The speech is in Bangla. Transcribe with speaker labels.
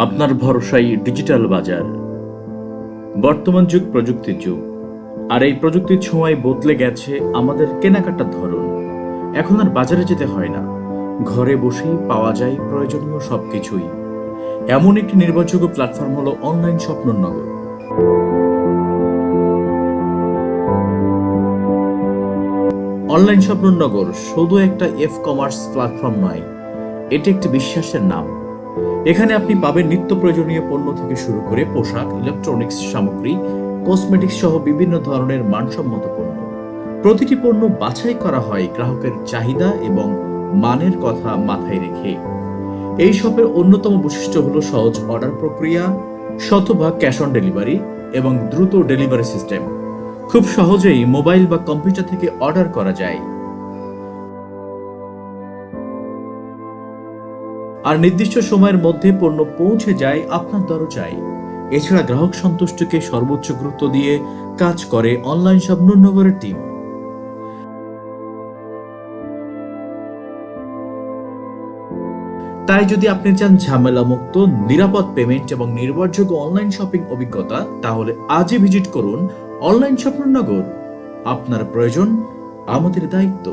Speaker 1: আপনার ভরসায় ডিজিটাল বাজার। বর্তমান যুগ প্রযুক্তির যুগ, আর এই প্রযুক্তির ছোঁয়ায় বদলে গেছে আমাদের কেনাকাটার ধরন। এখন আর বাজারে যেতে হয় না, ঘরে বসেই পাওয়া যায় প্রয়োজনীয় সবকিছুই। এমন একটি নির্ভরযোগ্য প্ল্যাটফর্ম হলো অনলাইন স্বপ্ননগর। অনলাইন স্বপ্ননগর শুধু একটা কমার্স প্ল্যাটফর্ম নয়, এটি একটি বিশ্বাসের নাম। এখানে আপনি পাবেন নিত্য প্রয়োজনীয় পণ্য থেকে শুরু করে পোশাক, ইলেকট্রনিক্স সামগ্রী, কসমেটিক্স সহ বিভিন্ন ধরনের মানসম্মত পণ্য। প্রতিটি পণ্য বাছাই করা হয় গ্রাহকের চাহিদা এবং মানের কথা মাথায় রেখে। এই শপের অন্যতম বৈশিষ্ট্য হলো সহজ অর্ডার প্রক্রিয়া, শতভাগ ক্যাশ অন ডেলিভারি এবং দ্রুত ডেলিভারি সিস্টেম। খুব সহজেই মোবাইল বা কম্পিউটার থেকে অর্ডার করা যায়, আর নির্দিষ্ট সময়ের মধ্যে পণ্য পৌঁছে যায় আপনার দরজায়। এছাড়া গ্রাহক সন্তুষ্টিকে সর্বোচ্চ গুরুত্ব দিয়ে কাজ করে অনলাইন স্বপ্ননগরের টিম। তাই যদি আপনি চান ঝামেলা মুক্ত, নিরাপদ পেমেন্ট এবং নির্ভরযোগ্য অনলাইন শপিং অভিজ্ঞতা, তাহলে আজই ভিজিট করুন অনলাইন স্বপ্ননগর। আপনার প্রয়োজন আমাদের দায়িত্ব।